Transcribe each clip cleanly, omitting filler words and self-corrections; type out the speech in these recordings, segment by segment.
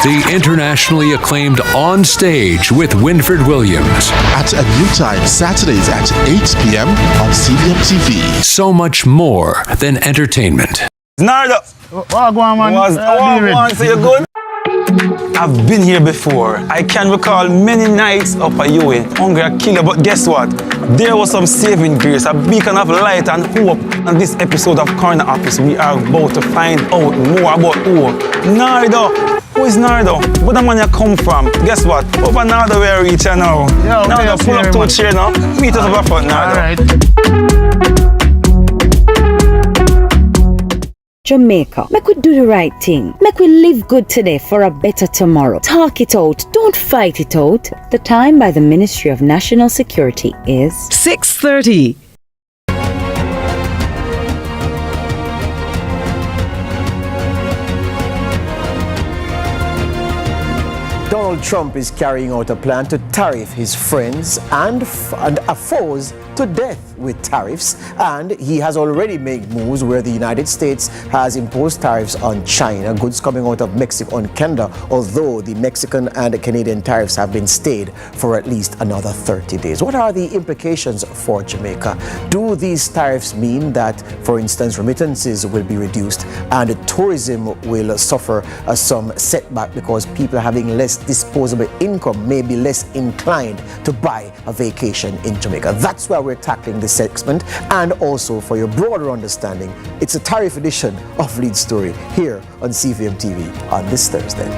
The internationally acclaimed On Stage with Winford Williams. At a new time, Saturdays at 8 p.m. on CVM TV. So much more than entertainment. Nardo! So you good? I've been here before. I can recall many nights up at UA, hungry a killer, but guess what? There was some saving grace, a beacon of light and hope. On this episode of Corner Office, we are about to find out more about who? Nardo! Who is Nardo? Where the man you come from? Guess what? Over Nardo we reach now. Nardo, pull up to a chair now. Meet us over front, Nardo. All right. Jamaica, make we do the right thing. Make we live good today for a better tomorrow. Talk it out. Don't fight it out. The time by the Ministry of National Security is 6:30. Donald Trump is carrying out a plan to tariff his friends and foes to death with tariffs, and he has already made moves where the United States has imposed tariffs on China, goods coming out of Mexico and Canada, although the Mexican and Canadian tariffs have been stayed for at least another 30 days. What are the implications for Jamaica? Do these tariffs mean that, for instance, remittances will be reduced and tourism will suffer some setback because people having less disposable income may be less inclined to buy a vacation in Jamaica? That's why we're tackling this segment, and also for your broader understanding, it's a tariff edition of Lead Story here on CVM TV on this Thursday.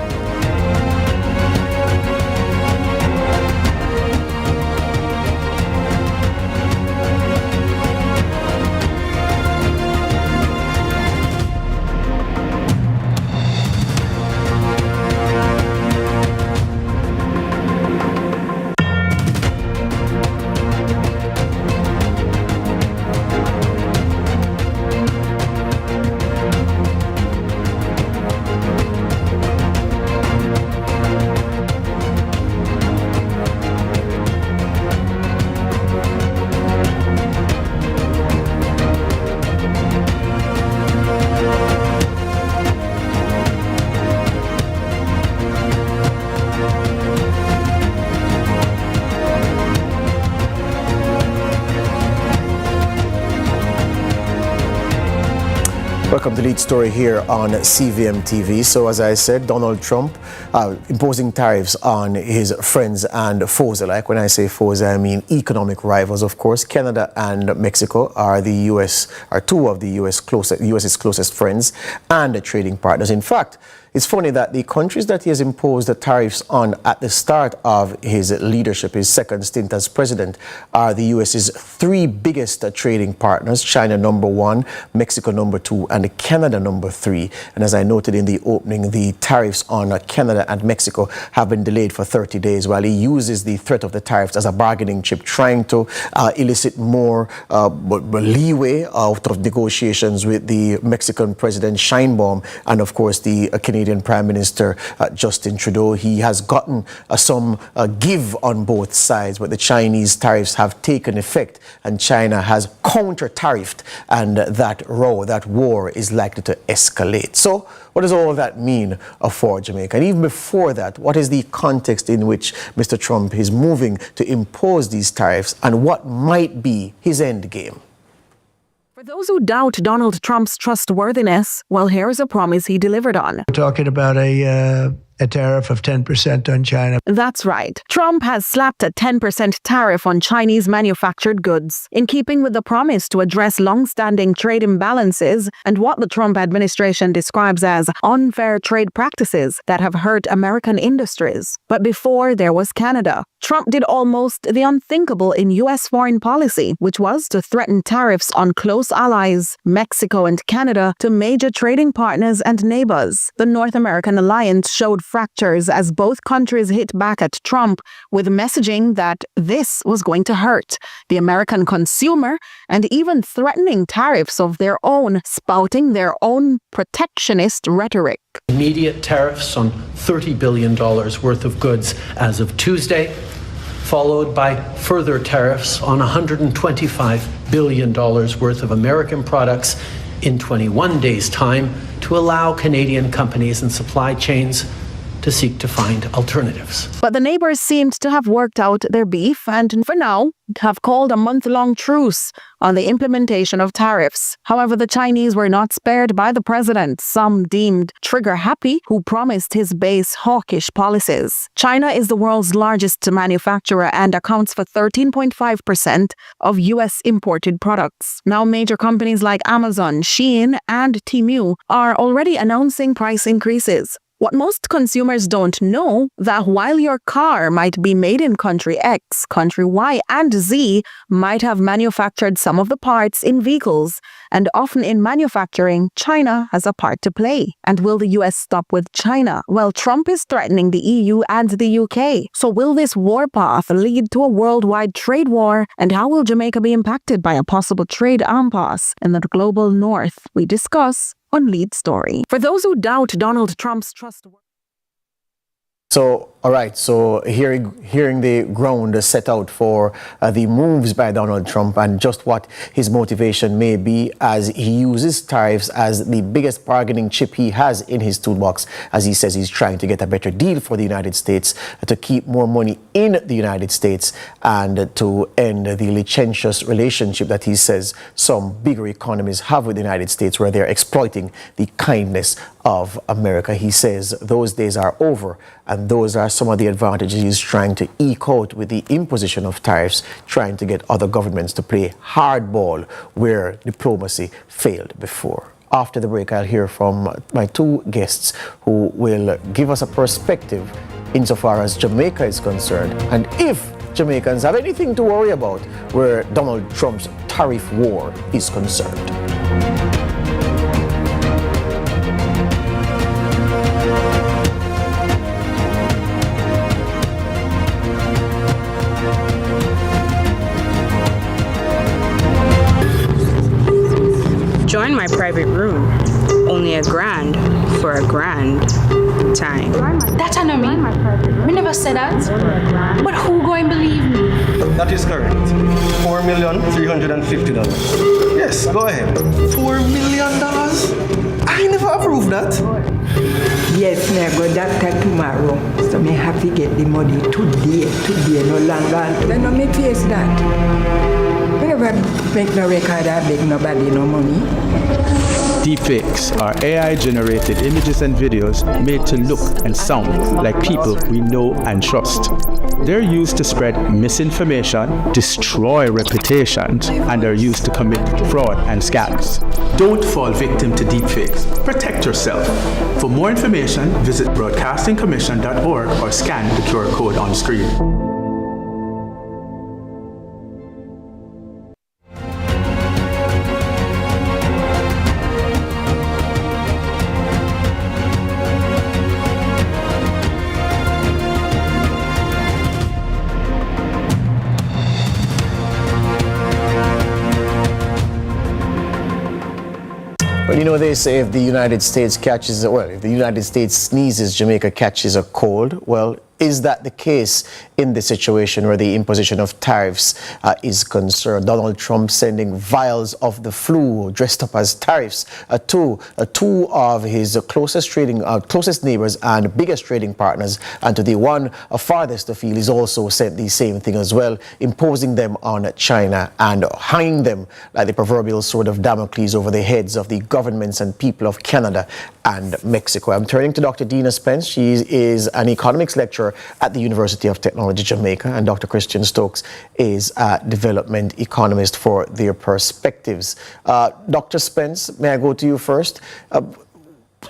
Welcome to Lead Story here on CVM TV. So as I said, Donald Trump imposing tariffs on his friends and foes alike. When I say foes, I mean economic rivals, of course. Canada and Mexico are two of the US's closest friends and trading partners. In fact, it's funny that the countries that he has imposed the tariffs on at the start of his leadership, his second stint as president, are the US's three biggest trading partners: China #1, Mexico #2, and Canada #3. And as I noted in the opening, the tariffs on Canada and Mexico have been delayed for 30 days while he uses the threat of the tariffs as a bargaining chip, trying to elicit more leeway out of negotiations with the Mexican President Sheinbaum and, of course, the Canadian Prime Minister Justin Trudeau. He has gotten some give on both sides, but the Chinese tariffs have taken effect and China has counter-tariffed, and that war is likely to escalate. So what does all of that mean for Jamaica? And even before that, what is the context in which Mr. Trump is moving to impose these tariffs, and what might be his end game? For those who doubt Donald Trump's trustworthiness, well, here's a promise he delivered on. We're talking about a tariff of 10% on China. That's right. Trump has slapped a 10% tariff on Chinese manufactured goods, in keeping with the promise to address long-standing trade imbalances and what the Trump administration describes as unfair trade practices that have hurt American industries. But before there was Canada. Trump did almost the unthinkable in U.S. foreign policy, which was to threaten tariffs on close allies, Mexico and Canada, to major trading partners and neighbors. The North American alliance showed fractures as both countries hit back at Trump with messaging that this was going to hurt the American consumer, and even threatening tariffs of their own, spouting their own protectionist rhetoric. Immediate tariffs on $30 billion worth of goods as of Tuesday, followed by further tariffs on $125 billion worth of American products in 21 days' time to allow Canadian companies and supply chains to seek to find alternatives. But the neighbors seemed to have worked out their beef and, for now, have called a month-long truce on the implementation of tariffs. However, the Chinese were not spared by the president, some deemed trigger-happy, who promised his base hawkish policies. China is the world's largest manufacturer and accounts for 13.5% of U.S. imported products. Now, major companies like Amazon, Shein, and Temu are already announcing price increases. What most consumers don't know, that while your car might be made in country X, country Y, and Z might have manufactured some of the parts in vehicles, and often in manufacturing, China has a part to play. And will the US stop with China? Well, Trump is threatening the EU and the UK. So will this warpath lead to a worldwide trade war? And how will Jamaica be impacted by a possible trade impasse in the global north? We discuss on Lead Story. For those who doubt Donald Trump's trustworthiness. So, all right, so hearing the ground set out for the moves by Donald Trump and just what his motivation may be as he uses tariffs as the biggest bargaining chip he has in his toolbox, as he says he's trying to get a better deal for the United States, to keep more money in the United States and to end the licentious relationship that he says some bigger economies have with the United States, where they're exploiting the kindness of America. He says those days are over, and those are some of the advantages he's trying to eke out with the imposition of tariffs, trying to get other governments to play hardball where diplomacy failed before. After the break, I'll hear from my two guests who will give us a perspective insofar as Jamaica is concerned, and if Jamaicans have anything to worry about where Donald Trump's tariff war is concerned. Join my private room. Only $1,000 for a grand time. That I know me. We never said that. But who going to believe me? That is correct. $4,350,000. Yes, go ahead. $4 million? I never approved that. Yes, me go doctor tomorrow. So me have to get the money today, no longer. Then no me face that. I never make no record, I beg nobody no money. Deepfakes are AI-generated images and videos made to look and sound like people we know and trust. They're used to spread misinformation, destroy reputations, and are used to commit fraud and scams. Don't fall victim to deepfakes. Protect yourself. For more information, visit broadcastingcommission.org or scan the QR code on screen. Well, you know, they say if the United States if the United States sneezes, Jamaica catches a cold. Well, is that the case in the situation where the imposition of tariffs is concerned? Donald Trump sending vials of the flu dressed up as tariffs to two of his closest neighbors and biggest trading partners, and to the one farthest afield, he's also sent the same thing as well, imposing them on China and hanging them like the proverbial sword of Damocles over the heads of the governments and people of Canada and Mexico. I'm turning to Dr. Dina Spence. She is an economics lecturer at the University of Technology, Jamaica, and Dr. Christian Stokes is a development economist for their perspectives. Dr. Spence, may I go to you first?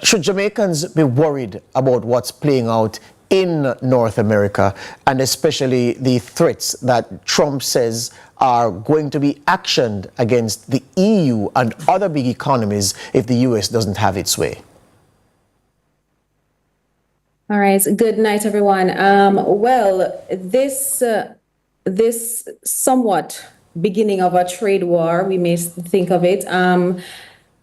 Should Jamaicans be worried about what's playing out in North America, and especially the threats that Trump says are going to be actioned against the EU and other big economies if the US doesn't have its way? All right. Good night, everyone. Well, this somewhat beginning of a trade war, we may think of it.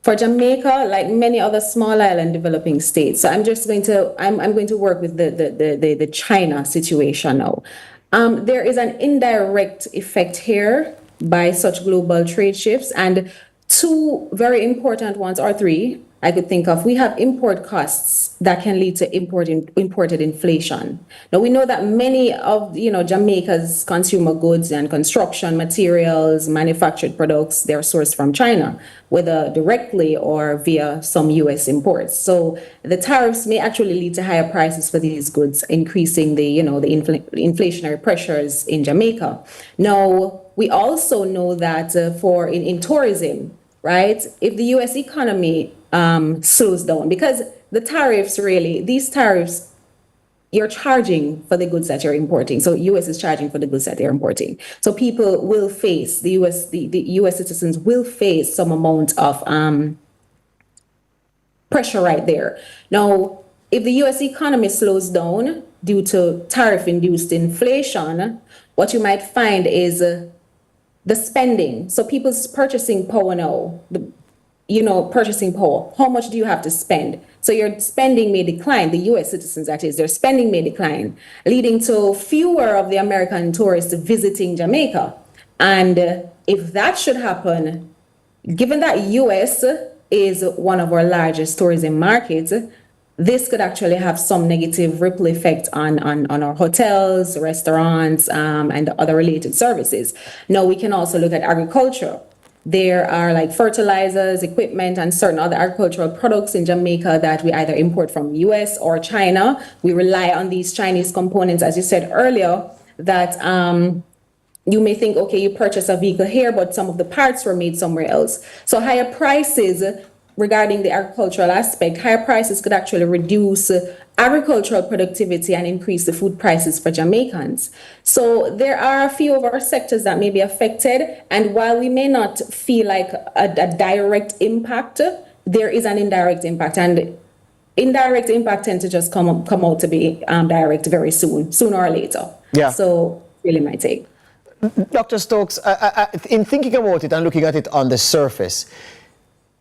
For Jamaica, like many other small island developing states, so I'm going to work with the China situation now. There is an indirect effect here by such global trade shifts, and two very important ones, or three. I could think of, we have import costs that can lead to imported inflation. Now, we know that many of, Jamaica's consumer goods and construction materials, manufactured products, they're sourced from China, whether directly or via some US imports. So the tariffs may actually lead to higher prices for these goods, increasing the inflationary pressures in Jamaica. Now, we also know that in tourism, right, if the US economy slows down, because these tariffs, you're charging for the goods that you're importing. So US is charging for the goods that they're importing. So people will face, the US citizens will face some amount of pressure right there. Now, if the US economy slows down due to tariff-induced inflation, what you might find is the spending. So people's purchasing power now, purchasing power, how much do you have to spend? So your spending may decline, the US citizens, that is, their spending may decline, leading to fewer of the American tourists visiting Jamaica. And if that should happen, given that US is one of our largest tourism markets, this could actually have some negative ripple effect on our hotels, restaurants, and other related services. Now, we can also look at agriculture. There are like fertilizers, equipment, and certain other agricultural products in Jamaica that we either import from US or China. We rely on these Chinese components, as you said earlier, that you may think, okay, you purchase a vehicle here, but some of the parts were made somewhere else. So higher prices regarding the agricultural aspect, higher prices could actually reduce agricultural productivity and increase the food prices for Jamaicans. So there are a few of our sectors that may be affected. And while we may not feel like a direct impact, there is an indirect impact. And indirect impact tend to just come out to be direct very soon, sooner or later. Yeah. So really my take. Dr. Stokes, in thinking about it and looking at it on the surface,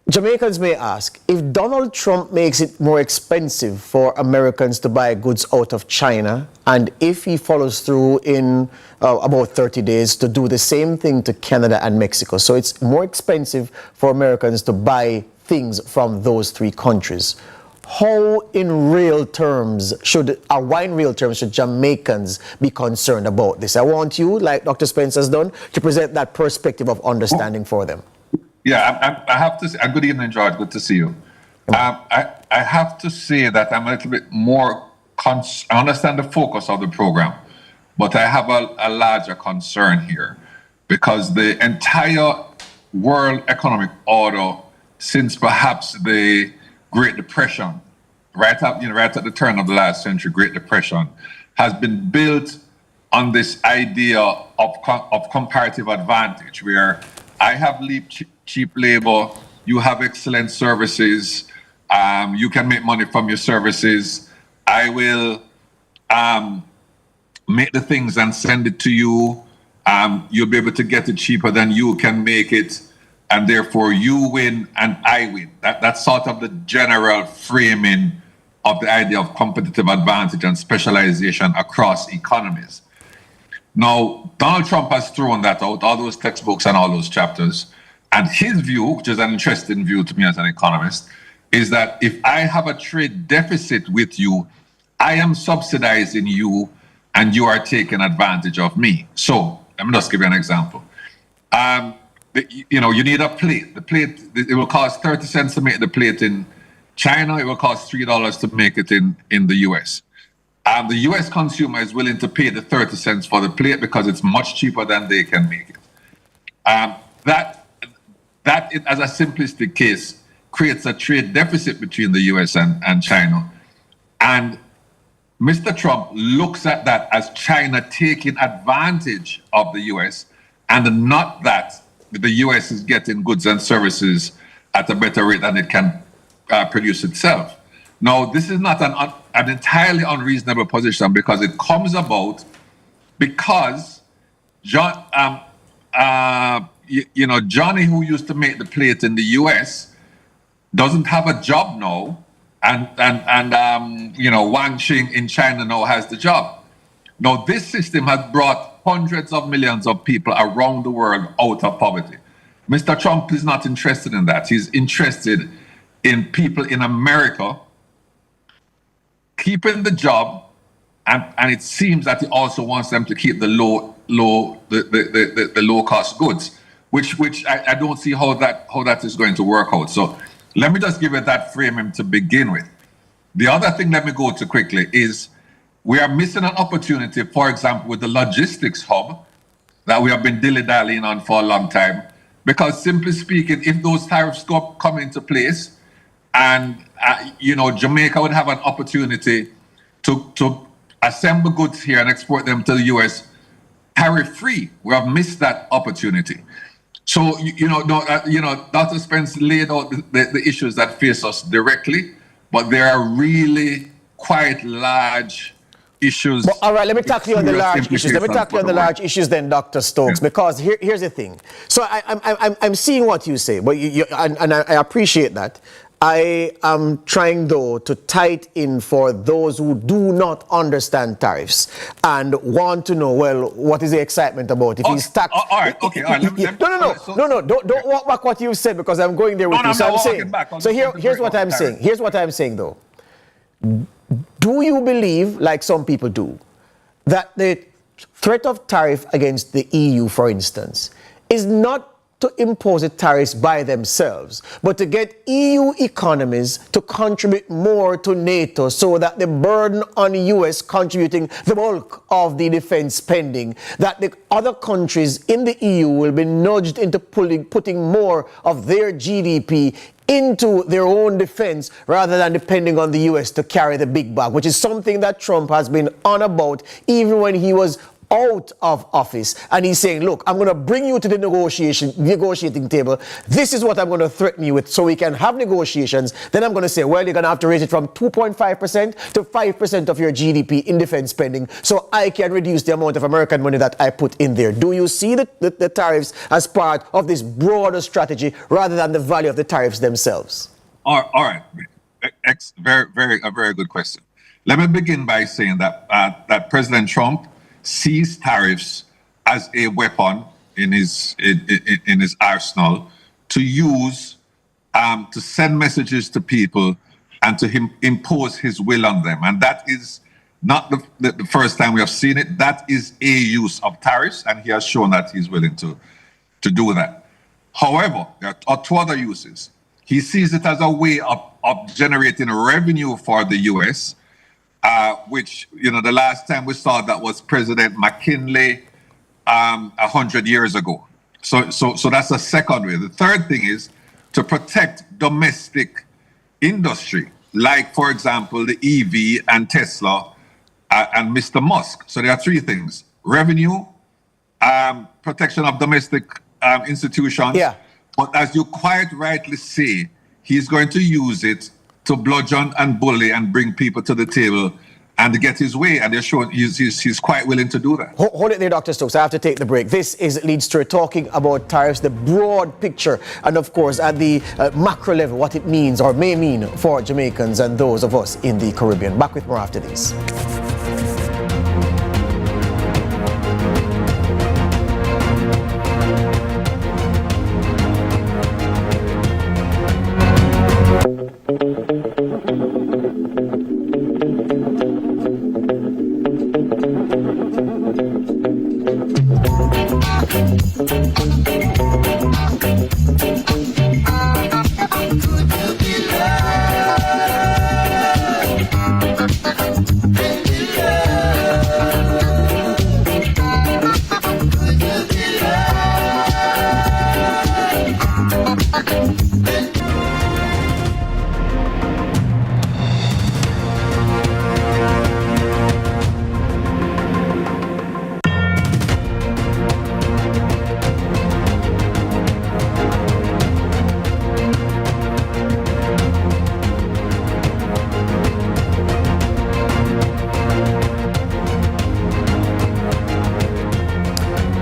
Jamaicans may ask, if Donald Trump makes it more expensive for Americans to buy goods out of China, and if he follows through in about 30 days to do the same thing to Canada and Mexico, so it's more expensive for Americans to buy things from those three countries, how in real terms should Jamaicans be concerned about this? I want you, like Dr. Spence has done, to present that perspective of understanding for them. Yeah, I have to say, good evening, George. Good to see you. I have to say that I'm a little bit more, I understand the focus of the program, but I have a larger concern here because the entire world economic order since perhaps the Great Depression, right at the turn of the last century, Great Depression, has been built on this idea of comparative advantage, where I have cheap labor, you have excellent services, you can make money from your services, I will make the things and send it to you, you'll be able to get it cheaper than you can make it, and therefore you win and I win. That's sort of the general framing of the idea of competitive advantage and specialization across economies. Now, Donald Trump has thrown that out, all those textbooks and all those chapters. And his view, which is an interesting view to me as an economist, is that if I have a trade deficit with you, I am subsidizing you and you are taking advantage of me. So let me just give you an example. You need a plate. The plate, it will cost 30 cents to make the plate in China. It will cost $3 to make it in the US. The US consumer is willing to pay the 30 cents for the plate because it's much cheaper than they can make it. That, as a simplistic case, creates a trade deficit between the US and China. And Mr. Trump looks at that as China taking advantage of the US, and not that the US is getting goods and services at a better rate than it can produce itself. Now, this is not an entirely unreasonable position, because it comes about because Johnny, who used to make the plate in the US, doesn't have a job now, and Wang Xing in China now has the job. Now, this system has brought hundreds of millions of people around the world out of poverty. Mr. Trump is not interested in that. He's interested in people in America keeping the job, and it seems that he also wants them to keep the low cost goods, which I don't see how that is going to work out. So let me just give it that framing to begin with. The other thing, let me go to quickly, is we are missing an opportunity, for example, with the logistics hub that we have been dilly-dallying on for a long time. Because simply speaking, if those tariffs come into place, and Jamaica would have an opportunity to assemble goods here and export them to the US tariff-free, we have missed that opportunity. So Dr. Spence laid out the issues that face us directly, but there are really quite large issues. But, all right, let me tackle you on the large issues. Let me tackle you on the large issues then, Dr. Stokes, because here's the thing. So I'm seeing what you say, but and I appreciate that. I am trying, though, to tie it in for those who do not understand tariffs and want to know, well, what is the excitement about? If he's taxed... All right, okay. All right, No, don't walk back what you said, because I'm going there with you. So I'm saying... So here's what I'm saying. Here's what I'm saying, though. Do you believe, like some people do, that the threat of tariff against the EU, for instance, is not to impose the tariffs by themselves, but to get EU economies to contribute more to NATO so that the burden on the US contributing the bulk of the defense spending, that the other countries in the EU will be nudged into putting more of their GDP into their own defense rather than depending on the US to carry the big bag, which is something that Trump has been on about even when he was out of office, and he's saying, look, I'm going to bring you to the negotiating table. This is what I'm going to threaten you with so we can have negotiations. Then I'm going to say, well, you're going to have to raise it from 2.5% to 5% of your GDP in defense spending so I can reduce the amount of American money that I put in there. Do you see the tariffs as part of this broader strategy rather than the value of the tariffs themselves? All right. A very good question. Let me begin by saying that President Trump sees tariffs as a weapon in his arsenal to use to send messages to people and to impose his will on them. And that is not the first time we have seen it. That is a use of tariffs, and he has shown that he's willing to do that. However, there are two other uses. He sees it as a way of generating revenue for the US, which, the last time we saw that was President McKinley 100 years ago. So that's a second way. The third thing is to protect domestic industry, like, for example, the EV and Tesla and Mr. Musk. So there are three things: revenue, protection of domestic institutions. Yeah. But as you quite rightly say, he's going to use it to bludgeon and bully and bring people to the table and to get his way, and they're showing he's quite willing to do that. Hold it there, Dr. Stokes. I have to take the break. This is Lead Story, talking about tariffs, the broad picture, and of course at the macro level, what it means or may mean for Jamaicans and those of us in the Caribbean. Back with more after this.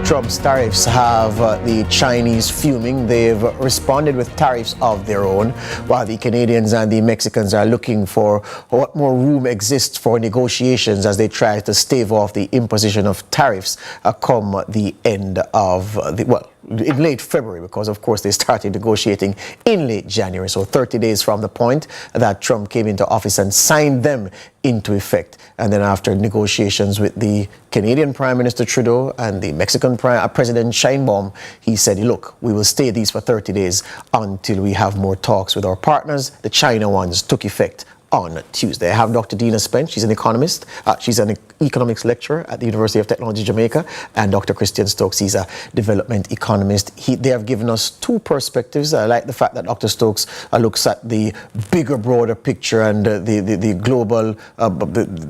Trump's tariffs have the Chinese fuming. They've responded with tariffs of their own, while the Canadians and the Mexicans are looking for what more room exists for negotiations as they try to stave off the imposition of tariffs come the end of the, in late February, because of course they started negotiating in late January, so 30 days from the point that Trump came into office and signed them into effect. And then after negotiations with the Canadian Prime Minister Trudeau and the Mexican President Sheinbaum, he said, look, we will stay these for 30 days until we have more talks with our partners. The China ones took effect on Tuesday. I have Dr. Dina Spence. She's an economist. She's an economics lecturer at the University of Technology, Jamaica. And Dr. Christian Stokes, he's a development economist. They have given us two perspectives. I like the fact that Dr. Stokes looks at the bigger, broader picture and the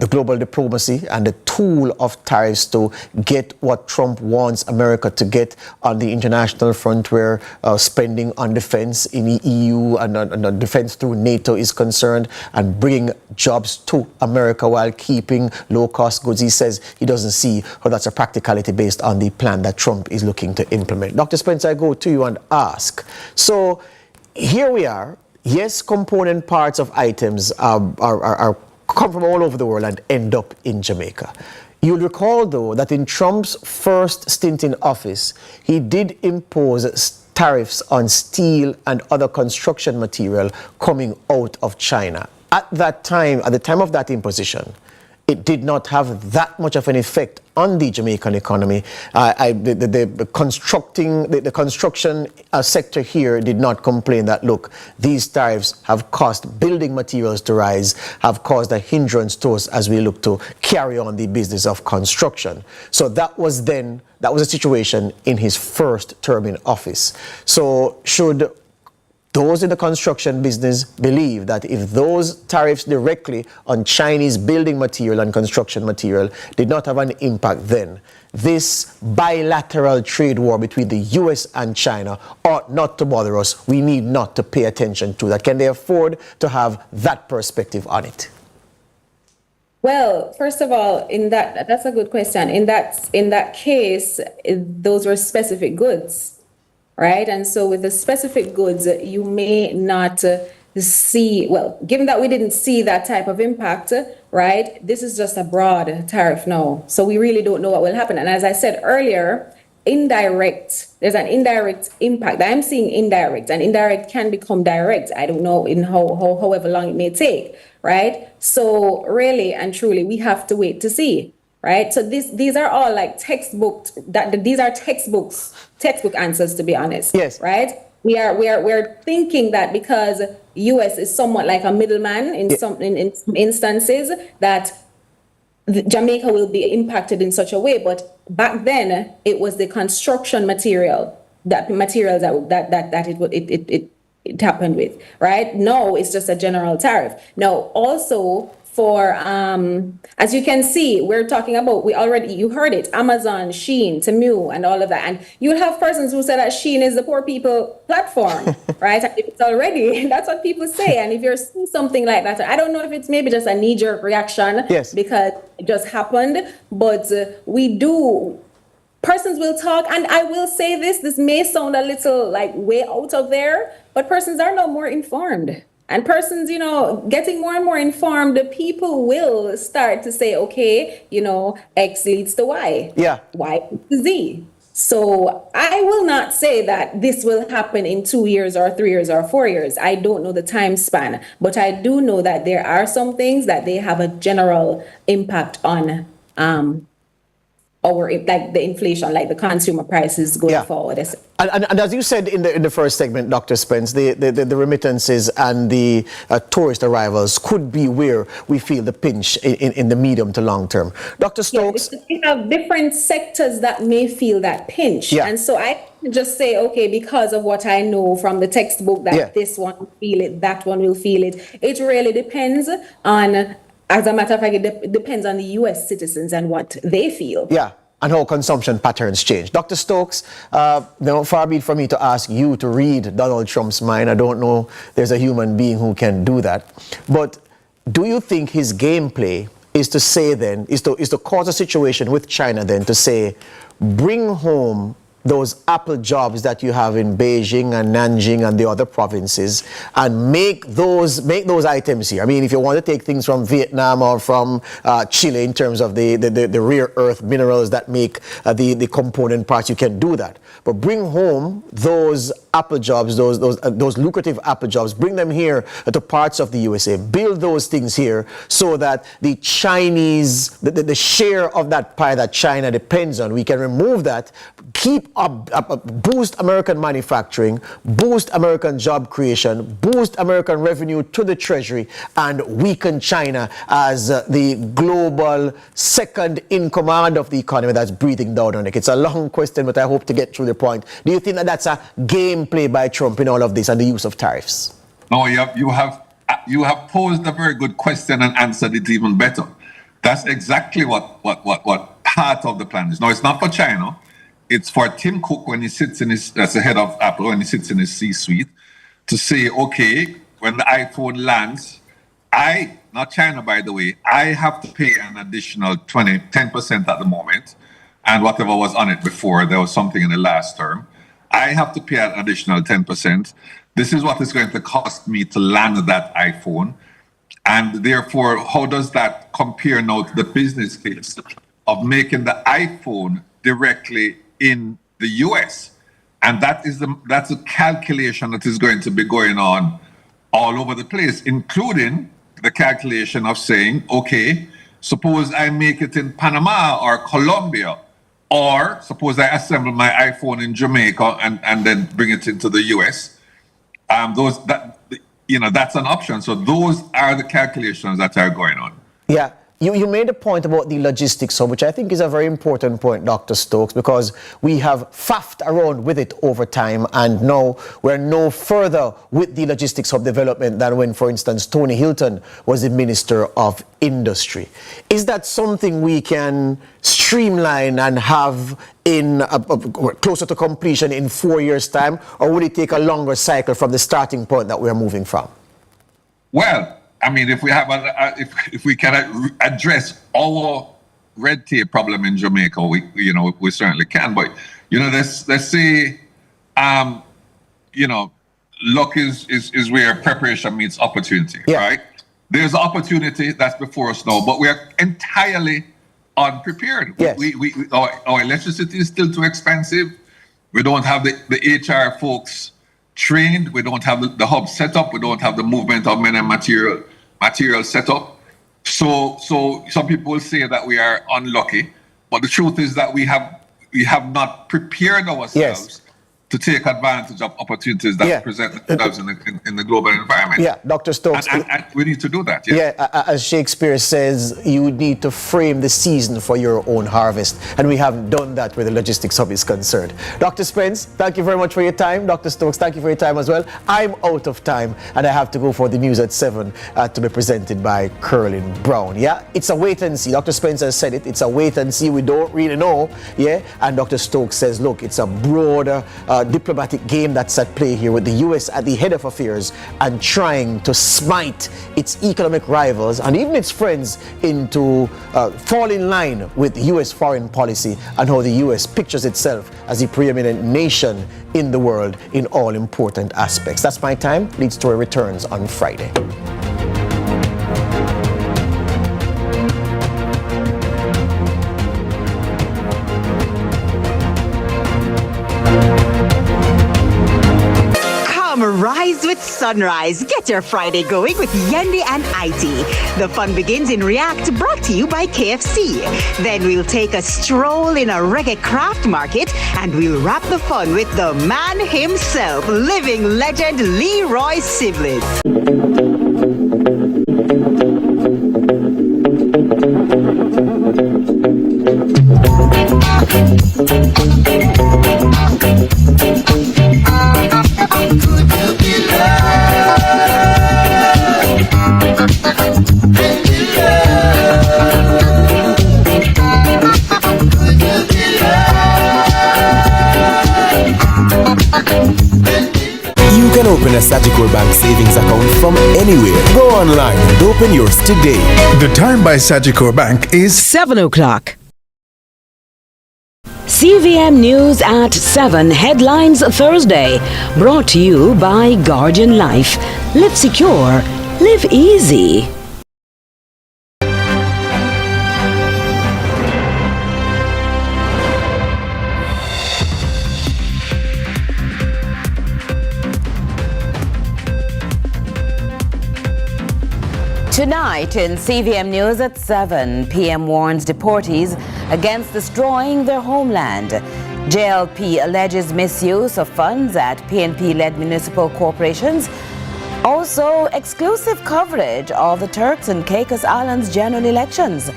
global diplomacy and the tool of tariffs to get what Trump wants America to get on the international front, where spending on defense in the EU and defense through NATO is concerned, and bringing jobs to America while keeping low-cost goods. He says he doesn't see how that's a practicality based on the plan that Trump is looking to implement. Dr. Spence, I go to you and ask. So here we are. Yes, component parts of items come from all over the world and end up in Jamaica. You'll recall, though, that in Trump's first stint in office, he did impose tariffs on steel and other construction material coming out of China. At that time, at the time of that imposition, it did not have that much of an effect on the Jamaican economy. The construction sector here did not complain that, look, these tariffs have caused building materials to rise, have caused a hindrance to us as we look to carry on the business of construction. So that was a situation in his first term in office. So should those in the construction business believe that if those tariffs directly on Chinese building material and construction material did not have an impact then, this bilateral trade war between the US and China ought not to bother us? We need not to pay attention to that. Can they afford to have that perspective on it? Well, first of all, that's a good question. In that case, those were specific goods. Right. And so with the specific goods, you may not see, well, given that we didn't see that type of impact, right, this is just a broad tariff now. So we really don't know what will happen. And as I said earlier, there's an indirect impact. I'm seeing indirect, and indirect can become direct. I don't know in however long it may take. Right. So really and truly, we have to wait to see. Right. So these are all like these are textbook answers, to be honest. Yes. Right. We're thinking that because US is somewhat like a middleman in some instances, that Jamaica will be impacted in such a way. But back then it was the construction material that it happened with. Right. Now it's just a general tariff. Now also, for, as you can see, we're talking about, you heard it, Amazon, Shein, Temu, and all of that. And you have persons who say that Shein is the poor people platform, right? It's already, that's what people say. And if you're seeing something like that, I don't know if it's maybe just a knee-jerk reaction, yes, because it just happened, but persons will talk, and I will say this may sound a little like way out of there, but persons are now more informed. And persons, getting more and more informed, the people will start to say, okay, X leads to Y. Yeah. Y to Z. So I will not say that this will happen in 2 years or 3 years or 4 years. I don't know the time span, but I do know that there are some things that they have a general impact on like the inflation, like the consumer prices going forward. And as you said in the first segment, Dr. Spence, the remittances and the tourist arrivals could be where we feel the pinch in the medium to long term. Dr. Stokes? Yeah, we have different sectors that may feel that pinch. Yeah. And so I just say, okay, because of what I know from the textbook, that this one will feel it, that one will feel it. It really depends on, as a matter of fact, it depends on the US citizens and what they feel. Yeah. And how consumption patterns change. Dr. Stokes, far be it from me to ask you to read Donald Trump's mind. I don't know there's a human being who can do that. But do you think his gameplay is to say then, is to cause a situation with China then to say, bring home those Apple jobs that you have in Beijing and Nanjing and the other provinces and make those items here. I mean, if you want to take things from Vietnam or from Chile in terms of the rare earth minerals that make the component parts, you can do that. But bring home those Apple jobs, those lucrative Apple jobs, bring them here to parts of the USA, build those things here so that the Chinese, the share of that pie that China depends on, we can remove that, keep boost American manufacturing, boost American job creation, boost American revenue to the treasury, and weaken China as the global second in command of the economy that's breathing down on it. It's a long question, but I hope to get through the point. Do you think that that's a game play by Trump in all of this and the use of tariffs? No, you have posed a very good question and answered it even better. That's exactly what part of the plan is. No, it's not for China. It's for Tim Cook when he sits in his, as the head of Apple, when he sits in his C-suite, to say, okay, when the iPhone lands, not China, by the way, I have to pay an additional 10% at the moment, and whatever was on it before, there was something in the last term. I have to pay an additional 10%. This is what it's going to cost me to land that iPhone. And therefore, how does that compare now to the business case of making the iPhone directly in the US? And that's a calculation that is going to be going on all over the place, including the calculation of saying, okay, suppose I make it in Panama or Colombia, or suppose I assemble my iPhone in Jamaica and then bring it into the US. That's an option. So those are the calculations that are going on. Yeah. You made a point about the logistics hub, which I think is a very important point, Dr. Stokes, because we have faffed around with it over time, and now we're no further with the logistics hub development than when, for instance, Tony Hilton was the Minister of Industry. Is that something we can streamline and have in closer to completion in 4 years' time, or would it take a longer cycle from the starting point that we're moving from? Well, I mean, if we have if we can address our red tape problem in Jamaica, we certainly can. But let's say, luck is where preparation meets opportunity, right? There's opportunity that's before us now, but we are entirely unprepared. Yes. Our electricity is still too expensive. We don't have the HR folks trained. We don't have the hub set up. We don't have the movement of men and material set up. So some people will say that we are unlucky, but the truth is that we have not prepared ourselves to take advantage of opportunities that present themselves in the global environment. Yeah, Dr. Stokes. And we need to do that. As Shakespeare says, you need to frame the season for your own harvest. And we haven't done that where the logistics hub is concerned. Dr. Spence, thank you very much for your time. Dr. Stokes, thank you for your time as well. I'm out of time, and I have to go for the news at 7 to be presented by Curlin Brown. Yeah, it's a wait and see. Dr. Spence has said it. It's a wait and see. We don't really know. Yeah, and Dr. Stokes says, look, it's a broader diplomatic game that's at play here with the US at the head of affairs and trying to smite its economic rivals and even its friends into fall in line with US foreign policy and how the US pictures itself as the preeminent nation in the world in all important aspects. That's my time. Lead Story returns on Friday. Rise with sunrise. Get your Friday going with Yendi and IT. The fun begins in React, brought to you by KFC. Then we'll take a stroll in a reggae craft market, and we'll wrap the fun with the man himself, living legend Leroy Siblis. You can open a Sagicor Bank savings account from anywhere. Go online and open yours today. The time by Sagicor Bank is 7 o'clock. CVM News at 7, headlines Thursday, brought to you by Guardian Life. Live secure, live easy. Tonight in CVM News at 7, PM warns deportees against destroying their homeland. JLP alleges misuse of funds at PNP-led municipal corporations. Also, exclusive coverage of the Turks and Caicos Islands general elections.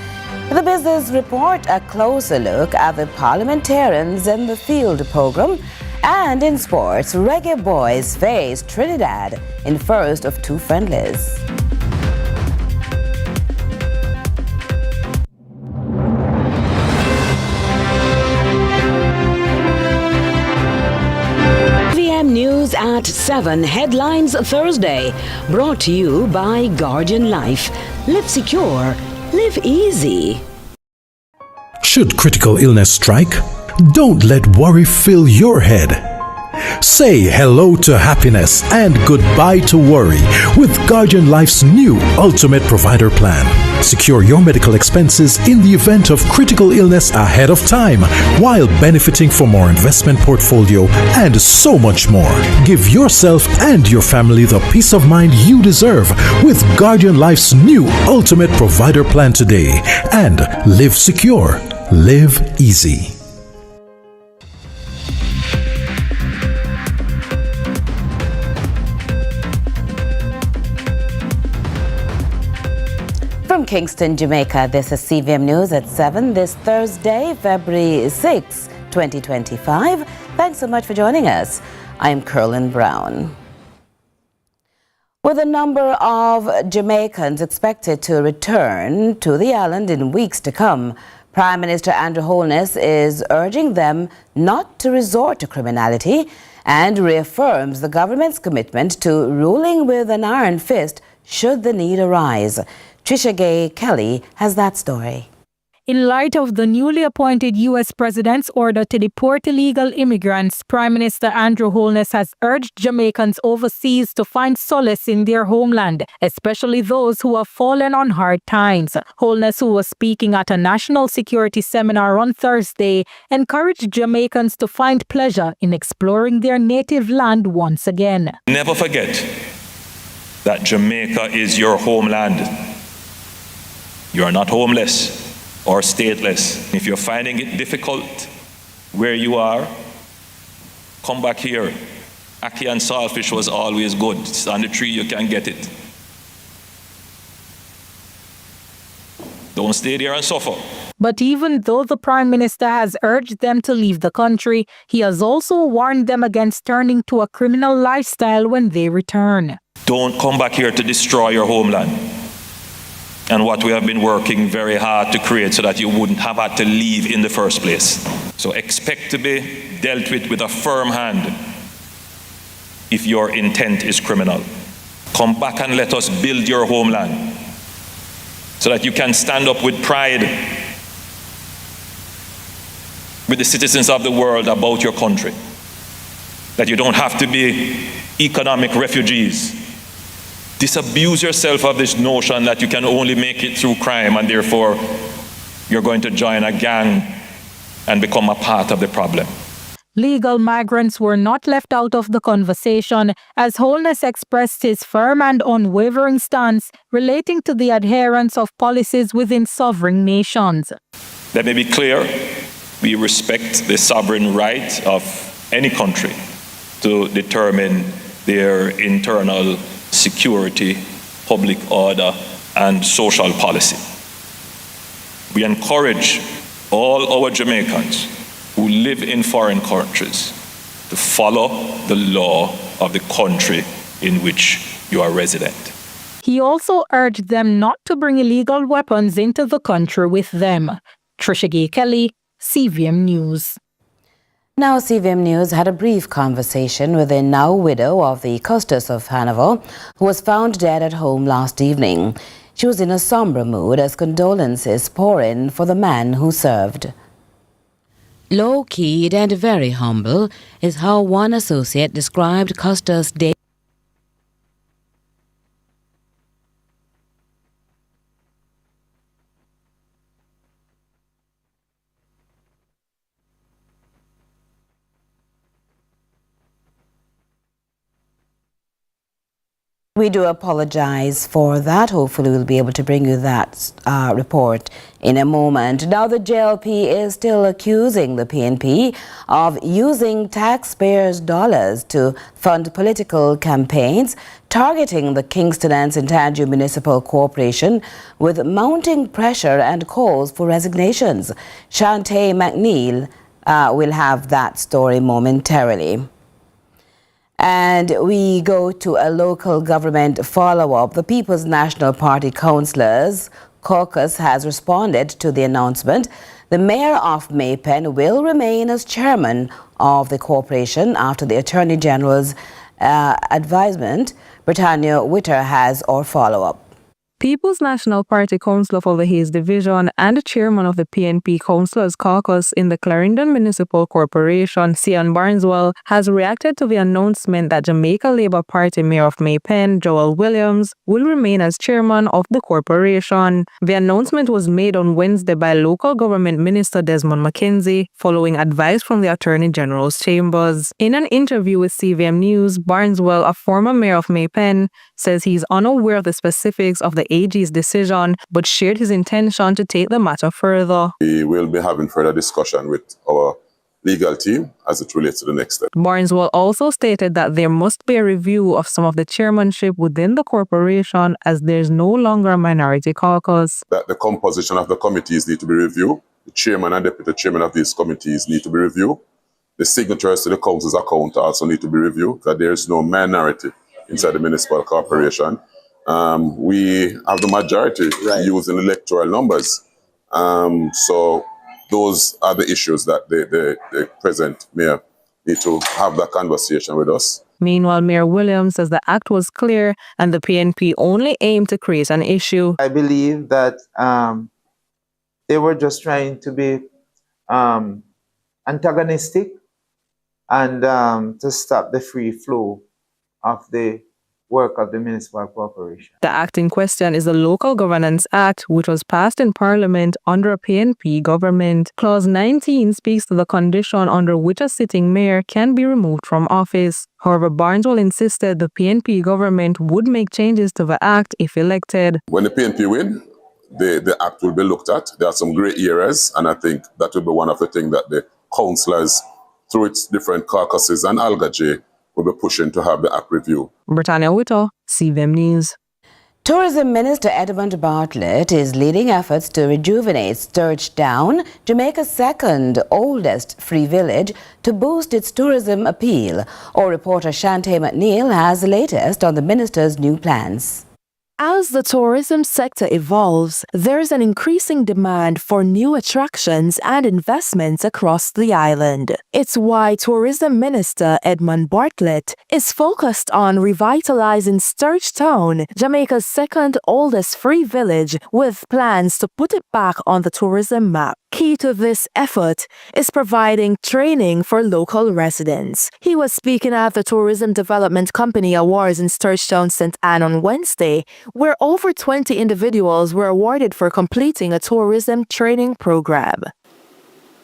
The Business Report, a closer look at the parliamentarians in the field program. And in sports, Reggae Boys face Trinidad in first of two friendlies. News at 7, headlines Thursday, brought to you by Guardian Life. Live secure, live easy. Should critical illness strike, don't let worry fill your head. Say hello to happiness and goodbye to worry with Guardian Life's new Ultimate Provider Plan. Secure your medical expenses in the event of critical illness ahead of time while benefiting from more investment portfolio and so much more. Give yourself and your family the peace of mind you deserve with Guardian Life's new Ultimate Provider Plan today. And live secure, live easy. From Kingston, Jamaica, this is CVM News at 7 this Thursday, February 6, 2025. Thanks so much for joining us. I'm Curlin Brown. With a number of Jamaicans expected to return to the island in weeks to come, Prime Minister Andrew Holness is urging them not to resort to criminality and reaffirms the government's commitment to ruling with an iron fist should the need arise. Trishagaye Kelly has that story. In light of the newly appointed U.S. President's order to deport illegal immigrants, Prime Minister Andrew Holness has urged Jamaicans overseas to find solace in their homeland, especially those who have fallen on hard times. Holness, who was speaking at a national security seminar on Thursday, encouraged Jamaicans to find pleasure in exploring their native land once again. Never forget that Jamaica is your homeland. You are not homeless or stateless. If you're finding it difficult where you are, come back here. Ackee and saltfish was always good. It's on the tree, you can get it. Don't stay there and suffer. But even though the Prime Minister has urged them to leave the country, he has also warned them against turning to a criminal lifestyle when they return. Don't come back here to destroy your homeland and what we have been working very hard to create so that you wouldn't have had to leave in the first place. So expect to be dealt with a firm hand if your intent is criminal. Come back and let us build your homeland so that you can stand up with pride with the citizens of the world about your country. That you don't have to be economic refugees. Disabuse yourself of this notion that you can only make it through crime and therefore you're going to join a gang and become a part of the problem. Legal migrants were not left out of the conversation as Holness expressed his firm and unwavering stance relating to the adherence of policies within sovereign nations. Let me be clear, we respect the sovereign right of any country to determine their internal security, public order, and social policy. We encourage all our Jamaicans who live in foreign countries to follow the law of the country in which you are resident. He also urged them not to bring illegal weapons into the country with them. Trishagaye Kelly, CVM News. Now, CVM News had a brief conversation with a now widow of the Custis of Hannibal, who was found dead at home last evening. She was in a somber mood as condolences pour in for the man who served. Low-keyed and very humble is how one associate described Custer's day. We do apologize for that. Hopefully we'll be able to bring you that report in a moment. Now the JLP is still accusing the PNP of using taxpayers' dollars to fund political campaigns, targeting the Kingston and St. Andrew Municipal Corporation with mounting pressure and calls for resignations. Shantae McNeil will have that story momentarily. And we go to a local government follow-up. The People's National Party Councillors Caucus has responded to the announcement. The Mayor of Maypen will remain as chairman of the corporation after the Attorney General's advisement. Britannia Witter has our follow-up. People's National Party Councillor for the Hayes Division and the chairman of the PNP Councillors Caucus in the Clarendon Municipal Corporation, Cian Barnswell, has reacted to the announcement that Jamaica Labour Party Mayor of Maypen, Joel Williams, will remain as chairman of the corporation. The announcement was made on Wednesday by local government minister Desmond McKenzie, following advice from the Attorney General's chambers. In an interview with CVM News, Barnswell, a former mayor of Maypen, says he's unaware of the specifics of the AG's decision, but shared his intention to take the matter further. We will be having further discussion with our legal team as it relates to the next step. Barnswell also stated that there must be a review of some of the chairmanship within the corporation as there is no longer a minority caucus. That the composition of the committees need to be reviewed. The chairman and deputy chairman of these committees need to be reviewed. The signatures to the council's account also need to be reviewed, that there is no minority inside the municipal corporation. We have the majority using electoral numbers. So those are the issues that the present mayor need to have that conversation with us. Meanwhile, Mayor Williams says the act was clear and the PNP only aimed to create an issue. I believe that they were just trying to be antagonistic and to stop the free flow of the work of the municipal corporation. The act in question is the Local Governance Act, which was passed in Parliament under a PNP government. Clause 19 speaks to the condition under which a sitting mayor can be removed from office. However, Barnswell insisted the PNP government would make changes to the act if elected. When the PNP win, the act will be looked at. There are some grey areas, and I think that will be one of the things that the councillors, through its different caucuses and Algaje, will be pushing to have the act review. Britannia Witter, CVM News. Tourism Minister Edmund Bartlett is leading efforts to rejuvenate Sturge Down, Jamaica's second oldest free village, to boost its tourism appeal. Our reporter Shantae McNeil has the latest on the minister's new plans. As the tourism sector evolves, there is an increasing demand for new attractions and investments across the island. It's why Tourism Minister Edmund Bartlett is focused on revitalizing Sturge Town, Jamaica's second oldest free village, with plans to put it back on the tourism map. Key to this effort is providing training for local residents. He was speaking at the Tourism Development Company Awards in Sturge Town, St. Anne on Wednesday, where over 20 individuals were awarded for completing a tourism training program.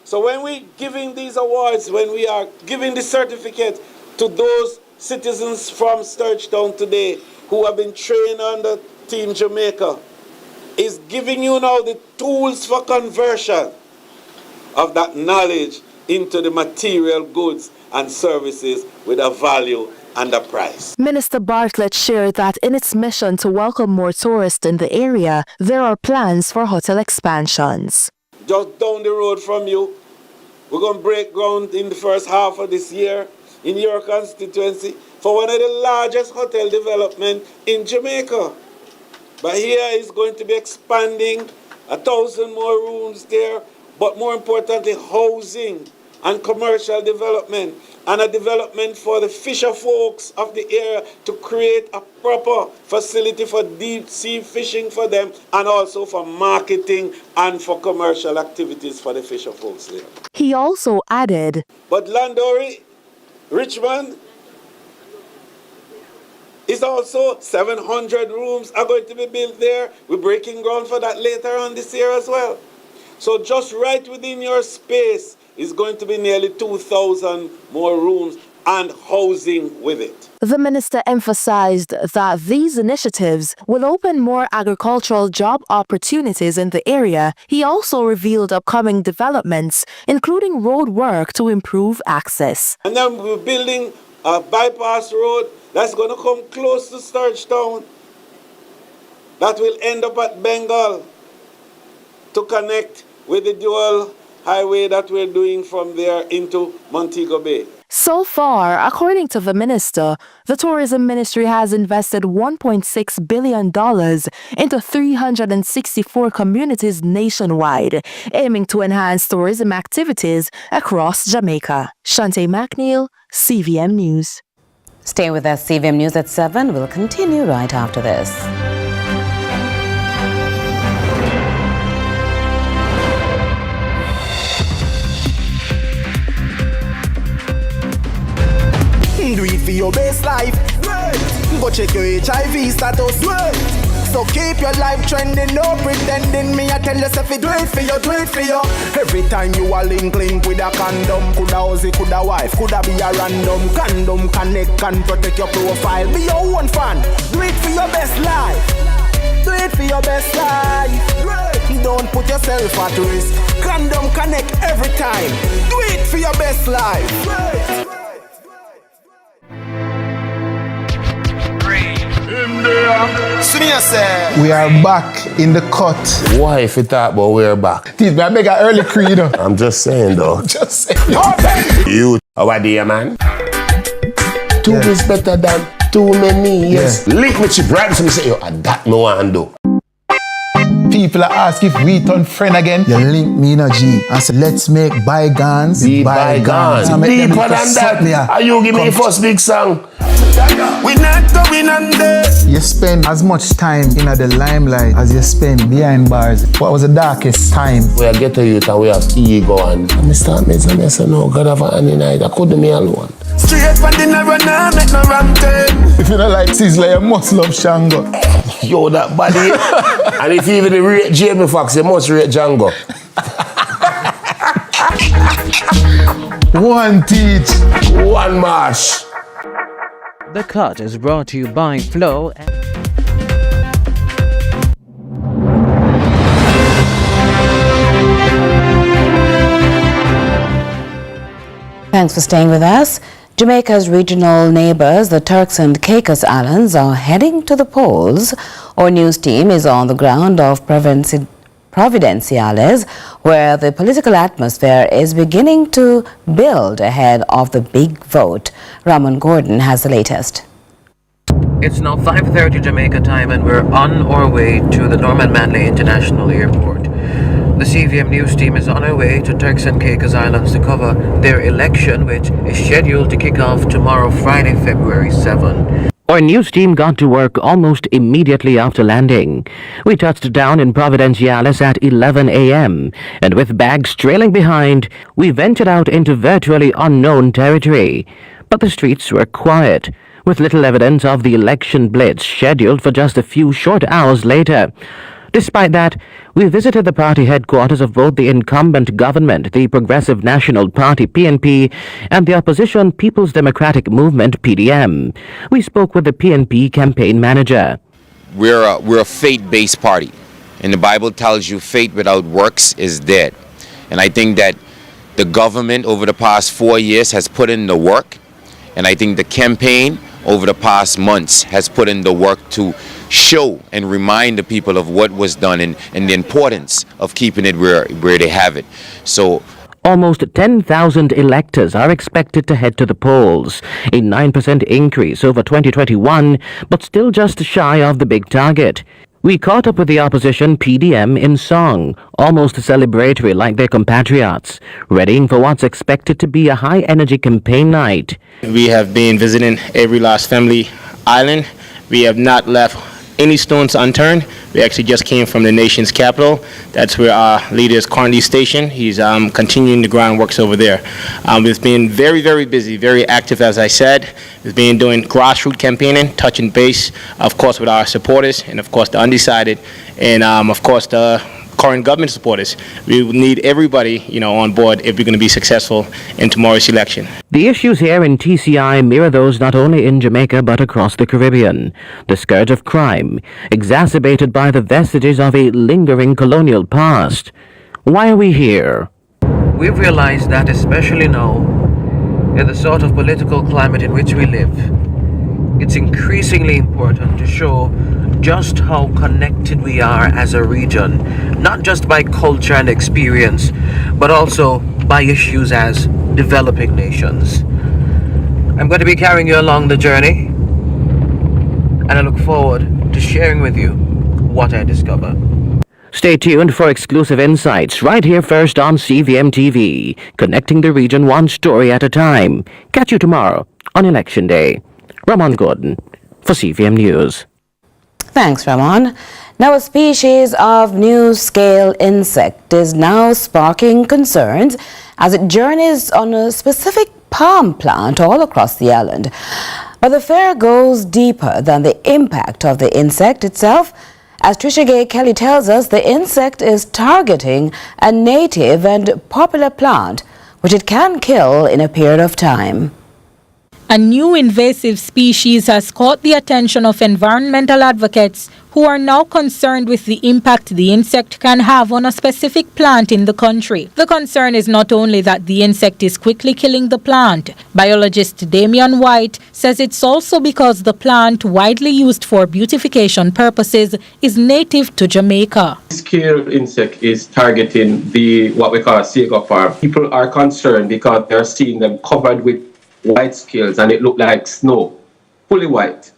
So when we're giving these awards, when we are giving the certificate to those citizens from Sturge Town today who have been trained under Team Jamaica, is giving you now the tools for conversion of that knowledge into the material goods and services with a value and a price. Minister Bartlett shared that in its mission to welcome more tourists in the area, there are plans for hotel expansions. Just down the road from you, we're going to break ground in the first half of this year in your constituency for one of the largest hotel developments in Jamaica. But here is going to be expanding 1,000 more rooms there, but more importantly, housing and commercial development, and a development for the fisher folks of the area to create a proper facility for deep sea fishing for them, and also for marketing and for commercial activities for the fisher folks there. He also added, But Landori, Richmond, is also 700 rooms are going to be built there. We're breaking ground for that later on this year as well. So just right within your space is going to be nearly 2,000 more rooms and housing with it. the minister emphasized that these initiatives will open more agricultural job opportunities in the area. He also revealed upcoming developments, including road work to improve access. And then we're building a bypass road that's going to come close to Sturgetown that will end up at Bengal to connect with the dual highway that we're doing from there into Montego Bay. So far, according to the minister, the tourism ministry has invested $1.6 billion into 364 communities nationwide, aiming to enhance tourism activities across Jamaica. Shante McNeil, CVM News. Stay with us, CVM News at 7. We'll continue right after this. Do it for your best life. Go check your HIV status. So keep your life trending, no pretending. Me, I tell yourself, do it for you, do it for you. Every time you are link with a condom, coulda Aussie, coulda wife, coulda be a random. Condom connect and protect your profile. Be your own fan. Do it for your best life. Do it for your best life. Don't put yourself at risk. Condom connect every time. Do it for your best life. We are back in the cut. Why if you talk about we're back? Tease me, I make an early creed. I'm just saying though. Just saying. You, how are you, man? Two is better than too many, yes. Link me chip right so me say, yo, that no one do. People are ask if we turn friend again. You link me in a G and say, let's make bygones be bygones. Deeper than that. Are you give me the first big song? We not going under. You spend as much time in the limelight as you spend behind bars. What was the darkest time? We are get to youth and we have ego and I start making and say, no, God have an night. I couldn't me alone. Straight from the narrow now, make no wrong turn. If you don't like Sizzler, you must love Shango. Yo, that body. And if you even rate Jamie Foxx, you must rate Django. One teach. One mash. The Cut is brought to you by Flow. Thanks for staying with us. Jamaica's regional neighbors, the Turks and Caicos Islands, are heading to the polls. Our news team is on the ground of Providenciales, where the political atmosphere is beginning to build ahead of the big vote. Ramon Gordon has the latest. It's now 5:30 Jamaica time and we're on our way to the Norman Manley International Airport. The CVM News team is on our way to Turks and Caicos Islands to cover their election, which is scheduled to kick off tomorrow, Friday, February 7. Our news team got to work almost immediately after landing. We touched down in Providenciales at 11 a.m., and with bags trailing behind, we ventured out into virtually unknown territory. But the streets were quiet, with little evidence of the election blitz scheduled for just a few short hours later. Despite that, we visited the party headquarters of both the incumbent government, the Progressive National Party PNP, and the opposition People's Democratic Movement PDM. We spoke with the PNP campaign manager. We're a faith-based party, and the Bible tells you faith without works is dead. And I think that the government over the past 4 years has put in the work, and I think the campaign over the past months has put in the work to show and remind the people of what was done and the importance of keeping it where they have it. So almost 10,000 electors are expected to head to the polls, a 9% increase over 2021, but still just shy of the big target. We caught up with the opposition PDM in song, almost celebratory like their compatriots, readying for what's expected to be a high-energy campaign night. We have been visiting every last family island. We have not left any stones unturned. We actually just came from the nation's capital. That's where our leader is currently stationed. He's continuing the groundworks over there. We've been very, very busy, very active, as I said. We've been doing grassroots campaigning, touching base, of course, with our supporters, and of course the undecided, and of course the current government supporters. We need everybody, on board if we're going to be successful in tomorrow's election. The issues here in TCI mirror those not only in Jamaica but across the Caribbean. The scourge of crime, exacerbated by the vestiges of a lingering colonial past. Why are we here? We've realized that especially now, in the sort of political climate in which we live, it's increasingly important to show just how connected we are as a region, not just by culture and experience, but also by issues as developing nations. I'm going to be carrying you along the journey, and I look forward to sharing with you what I discover. Stay tuned for exclusive insights right here first on CVM TV, connecting the region one story at a time. Catch you tomorrow on Election Day. Ramon Gordon for CVM News. Thanks, Ramon. Now, a species of new-scale insect is now sparking concerns as it journeys on a specific palm plant all across the island. But the fear goes deeper than the impact of the insect itself. As Trishagaye Kelly tells us, the insect is targeting a native and popular plant, which it can kill in a period of time. A new invasive species has caught the attention of environmental advocates who are now concerned with the impact the insect can have on a specific plant in the country. The concern is not only that the insect is quickly killing the plant. Biologist Damian White says it's also because the plant, widely used for beautification purposes, is native to Jamaica. This killer insect is targeting what we call sago palm. People are concerned because they're seeing them covered with white scales and it looked like snow, fully white.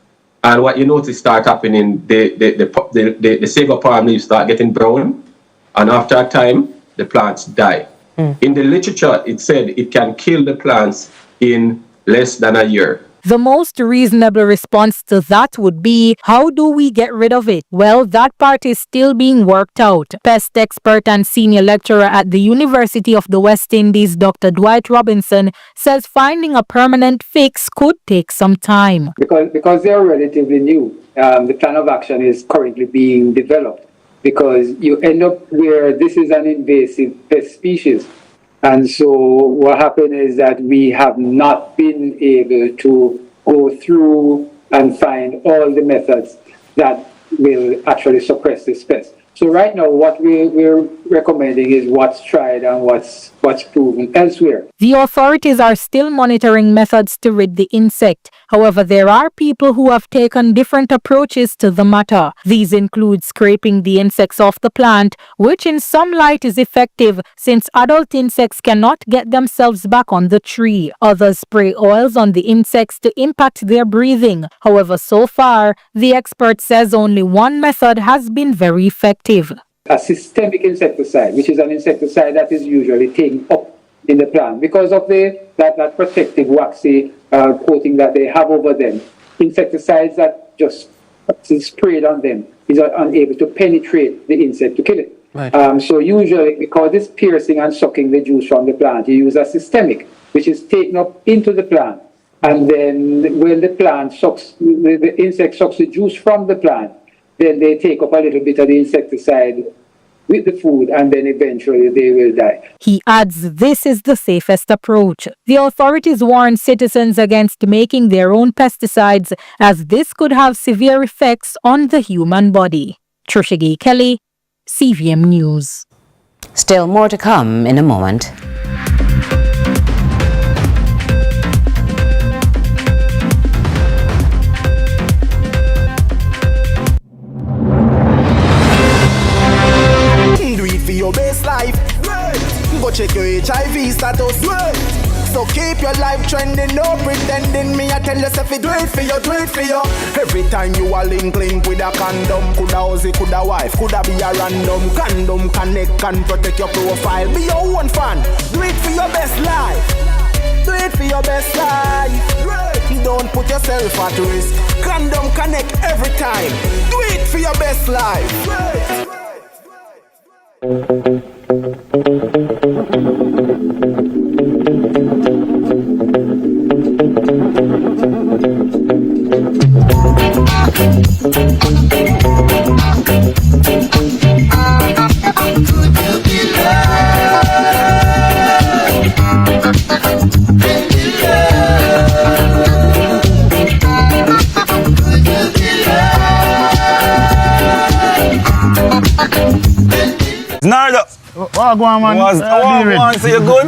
And what you notice start happening, the sago palm leaves start getting brown, and after a time, the plants die. In the literature, it said it can kill the plants in less than a year. The most reasonable response to that would be, how do we get rid of it? Well, that part is still being worked out. Pest expert and senior lecturer at the University of the West Indies, Dr. Dwight Robinson, says finding a permanent fix could take some time. Because they are relatively new, the plan of action is currently being developed, because you end up where this is an invasive pest species. And so what happened is that we have not been able to go through and find all the methods that will actually suppress this pest. So right now, what we're recommending is what's tried and what's proven elsewhere. The authorities are still monitoring methods to rid the insect. However, there are people who have taken different approaches to the matter. These include scraping the insects off the plant, which in some light is effective since adult insects cannot get themselves back on the tree. Others spray oils on the insects to impact their breathing. However, so far, the expert says only one method has been very effective. A systemic insecticide, which is an insecticide that is usually taken up in the plant because of that protective waxy coating that they have over them. Insecticides that just sprayed on them is unable to penetrate the insect to kill it. Right. So usually, because it's piercing and sucking the juice from the plant, you use a systemic, which is taken up into the plant. And then when the plant sucks, the insect sucks the juice from the plant, then they take up a little bit of the insecticide with the food, and then eventually they will die. He adds this is the safest approach. The authorities warn citizens against making their own pesticides, as this could have severe effects on the human body. Trishagaye Kelly, CVM News. Still more to come in a moment. Your best life, go check your HIV status, So keep your life trending, no pretending. Me I tell you, if you do it for you, do it for you. Every time you are link with a condom, coulda Ozzy, coulda wife, coulda be a random. Condom connect and protect your profile. Be your own fan, do it for your best life. Do it for your best life. Don't put yourself at risk. Condom connect every time. Do it for your best life. Nardo, so you good?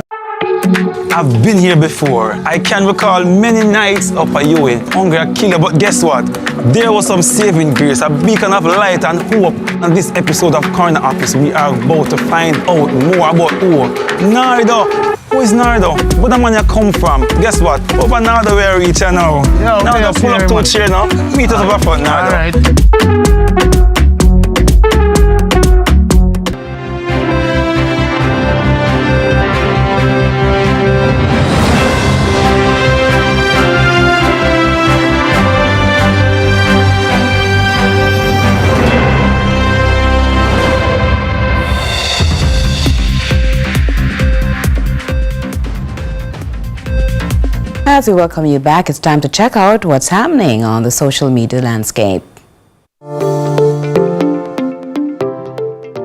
I've been here before. I can recall many nights up at Ewing, hungry a killer, but guess what? There was some saving grace, a beacon of light and hope. On this episode of Corner Office, we are about to find out more about who. Nardo! Who is Nardo? Where the man you come from? Guess what? Over Nardo where we reach now. Nardo, pull up to a chair now. Meet us up front, Nardo. All right. As we welcome you back, it's time to check out what's happening on the social media landscape.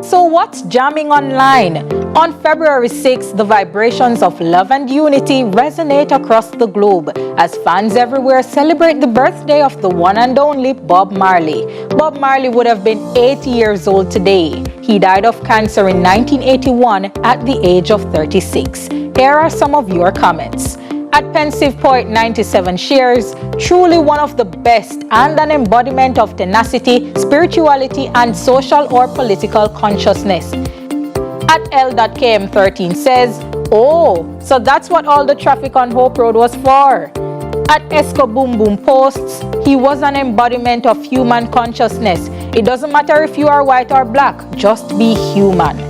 So what's jamming online? On February 6th, the vibrations of love and unity resonate across the globe as fans everywhere celebrate the birthday of the one and only Bob Marley. Bob Marley would have been 80 years old today. He died of cancer in 1981 at the age of 36. Here are some of your comments. At Pensive Poet 97 shares, truly one of the best and an embodiment of tenacity, spirituality, and social or political consciousness. At L.KM13 says, oh, so that's what all the traffic on Hope Road was for. At Esco Boom Boom posts, he was an embodiment of human consciousness. It doesn't matter if you are white or black, just be human.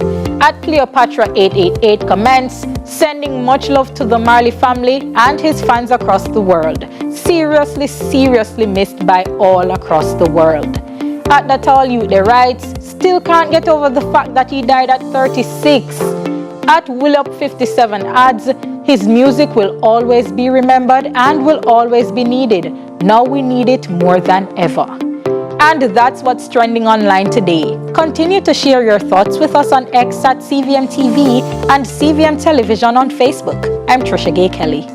At Cleopatra 888 comments, sending much love to the Marley family and his fans across the world. Seriously missed by all across the world. At That All You They writes, still can't get over the fact that he died at 36. At Willup57 adds, his music will always be remembered and will always be needed. Now we need it more than ever. And that's what's trending online today. Continue to share your thoughts with us on X at CVM TV and CVM Television on Facebook. I'm Trishagaye Kelly.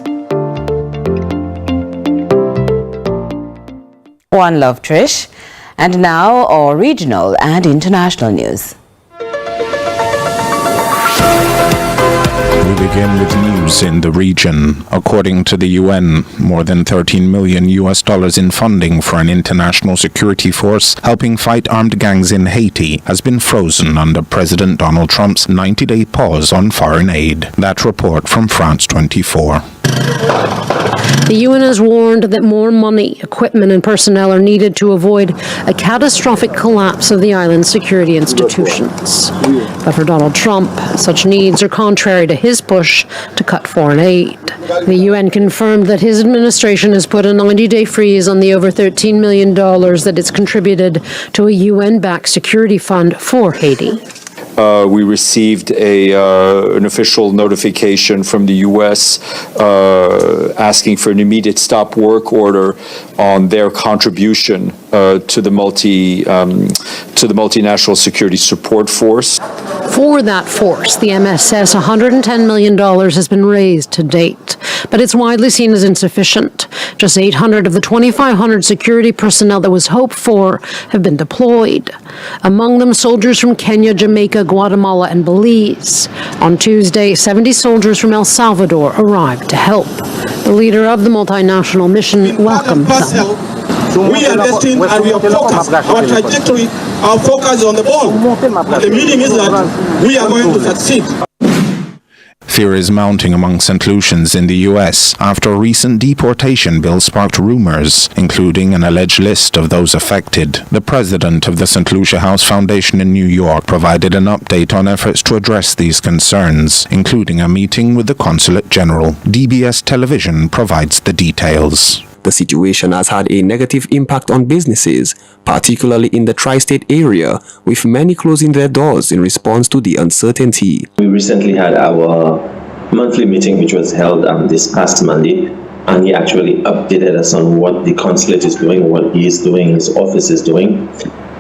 One love, Trish. And now our regional and international news. We begin with news in the region. According to the UN, more than $13 million in funding for an international security force helping fight armed gangs in Haiti has been frozen under President Donald Trump's 90-day pause on foreign aid. That report from France 24. The UN has warned that more money, equipment and personnel are needed to avoid a catastrophic collapse of the island's security institutions. But for Donald Trump, such needs are contrary to his push to cut foreign aid. The UN confirmed that his administration has put a 90-day freeze on the over $13 million that it's contributed to a UN-backed security fund for Haiti. We received an official notification from the U.S. Asking for an immediate stop work order on their contribution to the multinational security support force. For that force, the MS says $110 million has been raised to date, but it's widely seen as insufficient. Just 800 of the 2,500 security personnel that was hoped for have been deployed. Among them, soldiers from Kenya, Jamaica, Guatemala, and Belize. On Tuesday, 70 soldiers from El Salvador arrived to help. The leader of the multinational mission welcomed them. We are destined and we are focused. Our trajectory, our focus is on the ball. And the meaning is that we are going to succeed. Fear is mounting among St. Lucians in the U.S. after a recent deportation bill sparked rumors, including an alleged list of those affected. The president of the St. Lucia House Foundation in New York provided an update on efforts to address these concerns, including a meeting with the Consulate General. DBS Television provides the details. The situation has had a negative impact on businesses, particularly in the tri-state area, with many closing their doors in response to the uncertainty. We recently had our monthly meeting, which was held this past Monday, and he actually updated us on what the consulate is doing, what he is doing, his office is doing.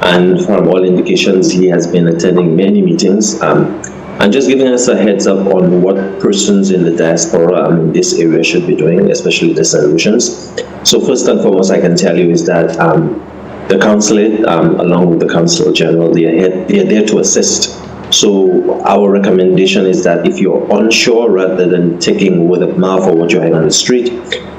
And from all indications, he has been attending many meetings and just giving us a heads up on what persons in the diaspora in this area should be doing, especially the St. Lucians. So first and foremost, I can tell you is that the consulate, along with the Consul General, they are there to assist. So our recommendation is that if you're unsure, rather than taking word of mouth or what you're hearing on the street,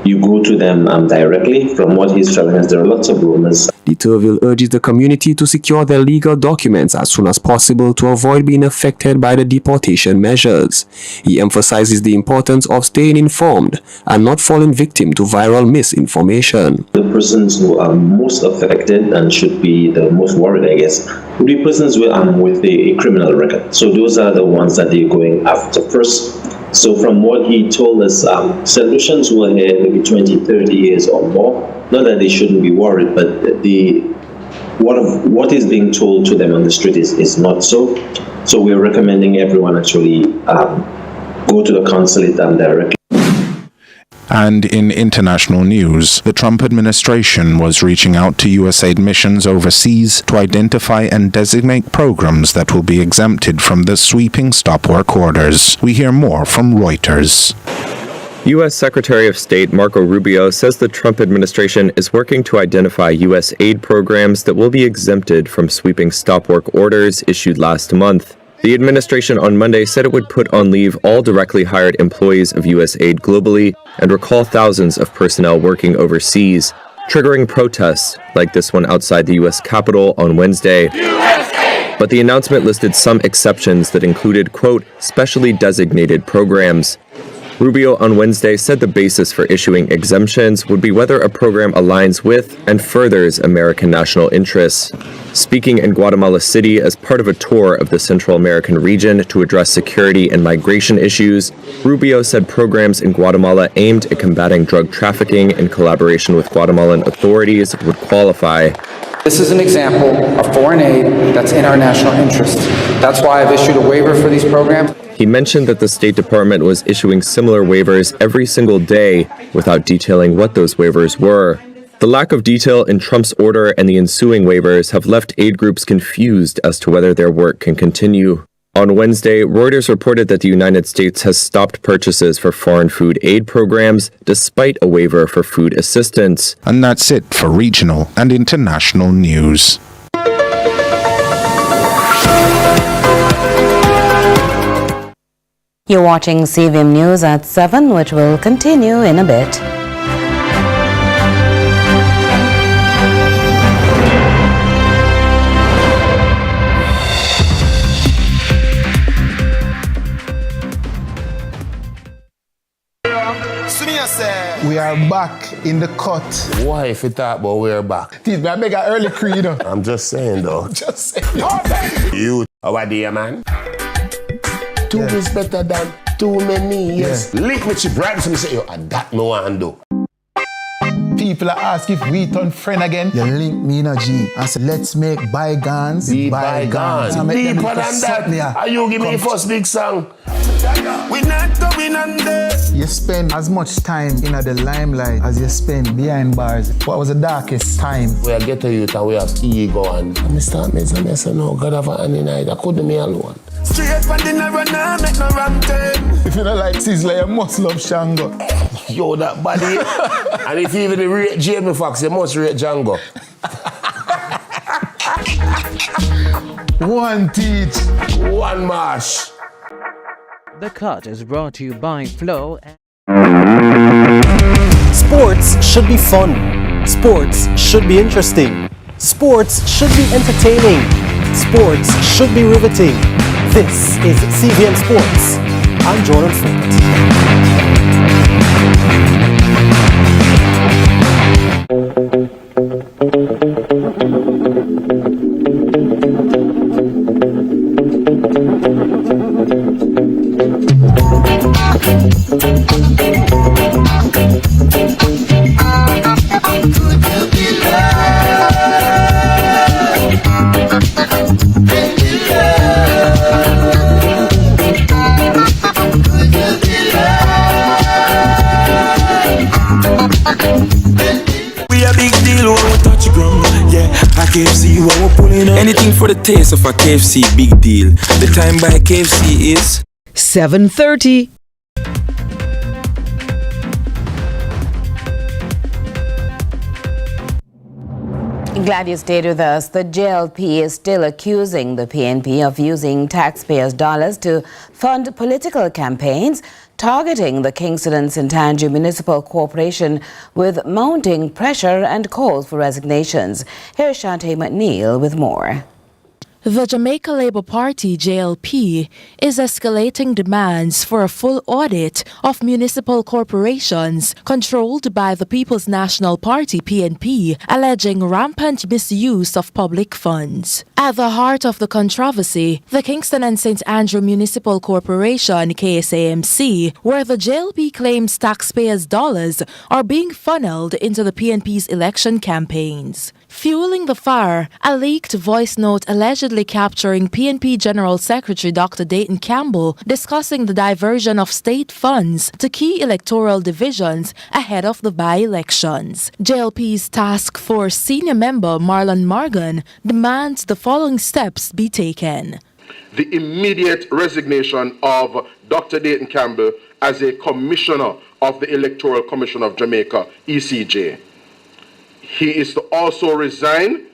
you go to them directly. From what he's telling us, there are lots of rumors. The Turville urges the community to secure their legal documents as soon as possible to avoid being affected by the deportation measures. He emphasizes the importance of staying informed and not falling victim to viral misinformation. The persons who are most affected and should be the most worried, I guess, would be persons with a criminal record. So those are the ones that they're going after first. So from what he told us, St. Lucians who are here maybe 20, 30 years or more, not that they shouldn't be worried, but what is being told to them on the street is not so. So we're recommending everyone actually go to the consulate directly. And in international news, the Trump administration was reaching out to USAID missions overseas to identify and designate programs that will be exempted from the sweeping stop work orders. We hear more from Reuters. U.S. Secretary of State Marco Rubio says the Trump administration is working to identify U.S. aid programs that will be exempted from sweeping stop work orders issued last month. The administration on Monday said it would put on leave all directly hired employees of USAID globally and recall thousands of personnel working overseas, triggering protests like this one outside the U.S. Capitol on Wednesday. USA! But the announcement listed some exceptions that included, quote, specially designated programs. Rubio on Wednesday said the basis for issuing exemptions would be whether a program aligns with and furthers American national interests. Speaking in Guatemala City as part of a tour of the Central American region to address security and migration issues, Rubio said programs in Guatemala aimed at combating drug trafficking in collaboration with Guatemalan authorities would qualify. This is an example of foreign aid that's in our national interest. That's why I've issued a waiver for these programs. He mentioned that the State Department was issuing similar waivers every single day without detailing what those waivers were. The lack of detail in Trump's order and the ensuing waivers have left aid groups confused as to whether their work can continue. On Wednesday, Reuters reported that the United States has stopped purchases for foreign food aid programs despite a waiver for food assistance. And that's it for regional and international news. You're watching CVM News at 7, which will continue in a bit. We are back in the cut. Why if you talk about we're back? Teeth, I make an early creed. I'm just saying though. Just saying. You, our dear man. Two is better than too many, yes. Lick me chip right and say, yo, that me want to do. People are ask if we turn friend again. You link me in a G and say, let's make bygones be bygones. Deeper than that. Are you give me first big song? We not going under. You spend as much time in the limelight as you spend behind bars. What was the darkest time? We are ghetto youth and we have ego and I start making me say, no, God have any night. I couldn't me alone. Straight for dinner run now, make no wrong turn. If you don't like Sizzler, you must love Shango. Yo, that body. And if you even rate Jamie Foxx, you must rate Django. One teach, one mash. The Cut is brought to you by Flow. Sports should be fun. Sports should be interesting. Sports should be entertaining. Sports should be riveting. This is CVM Sports. I'm Jordan Freight. We a big deal when we touch the ground. Yeah, a KFC when we pulling up. Anything for the taste of a KFC, big deal. The time by KFC is 7:30. Glad you stayed with us. The JLP is still accusing the PNP of using taxpayers' dollars to fund political campaigns, targeting the Kingston and St. Andrew Municipal Corporation with mounting pressure and calls for resignations. Here's Shante McNeil with more. The Jamaica Labour Party, JLP, is escalating demands for a full audit of municipal corporations controlled by the People's National Party, PNP, alleging rampant misuse of public funds. At the heart of the controversy, the Kingston and St. Andrew Municipal Corporation, KSAMC, where the JLP claims taxpayers' dollars are being funneled into the PNP's election campaigns. Fueling the fire, a leaked voice note allegedly capturing PNP General Secretary Dr. Dayton Campbell discussing the diversion of state funds to key electoral divisions ahead of the by-elections. JLP's Task Force senior member Marlon Morgan demands the following steps be taken. The immediate resignation of Dr. Dayton Campbell as a commissioner of the Electoral Commission of Jamaica, ECJ. He is to also resign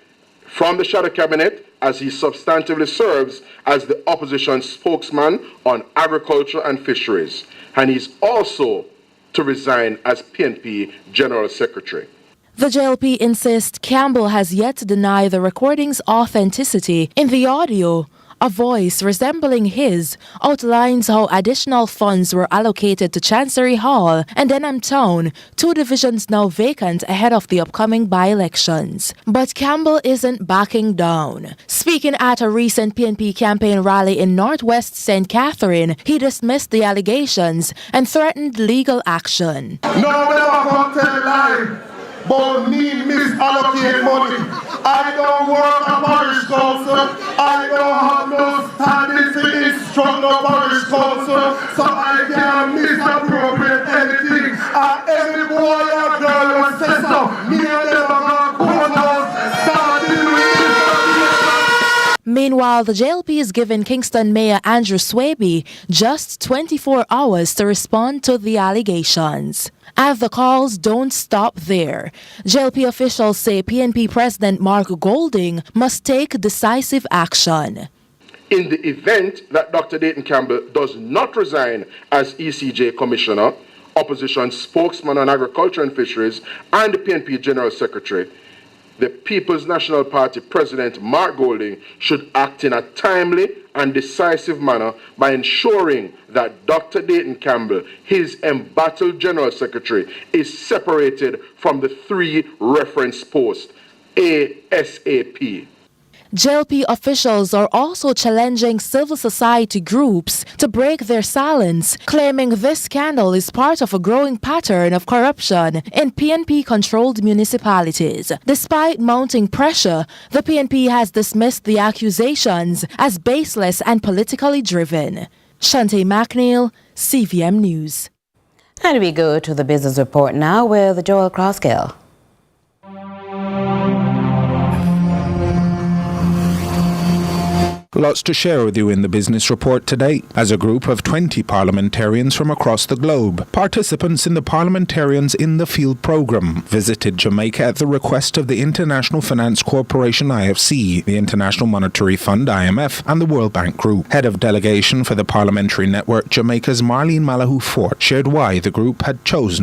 from the shadow cabinet as he substantively serves as the opposition spokesman on agriculture and fisheries. And he's also to resign as PNP General Secretary. The JLP insists Campbell has yet to deny the recording's authenticity. In the audio, a voice resembling his outlines how additional funds were allocated to Chancery Hall and Denham Town, two divisions now vacant ahead of the upcoming by-elections. But Campbell isn't backing down. Speaking at a recent PNP campaign rally in Northwest St. Catherine, he dismissed the allegations and threatened legal action. No, never come tell a lie. But me misallocate money. I don't work at parish council. I don't have no standing to instruct no parish council, so I can't misappropriate anything. And every boy or girl will say so. Me and them are courthouse starting with this. Meanwhile, the JLP is giving Kingston Mayor Andrew Swaby just 24 hours to respond to the allegations. And the calls don't stop there. JLP officials say PNP President Mark Golding must take decisive action. In the event that Dr. Dayton Campbell does not resign as ECJ Commissioner, Opposition Spokesman on Agriculture and Fisheries, and the PNP General Secretary, the People's National Party President Mark Golding should act in a timely and decisive manner by ensuring that Dr. Dayton Campbell, his embattled General Secretary, is separated from the three reference posts ASAP. JLP officials are also challenging civil society groups to break their silence, claiming this scandal is part of a growing pattern of corruption in PNP-controlled municipalities. Despite mounting pressure, the PNP has dismissed the accusations as baseless and politically driven. Shante McNeil, CVM News. And we go to the business report now with Joel Crosskill. Lots to share with you in the business report today. As a group of 20 parliamentarians from across the globe, participants in the Parliamentarians in the Field program visited Jamaica at the request of the International Finance Corporation IFC, the International Monetary Fund IMF, and the World Bank Group. Head of delegation for the Parliamentary Network Jamaica's Marlene Malahou Fort shared why the group had chosen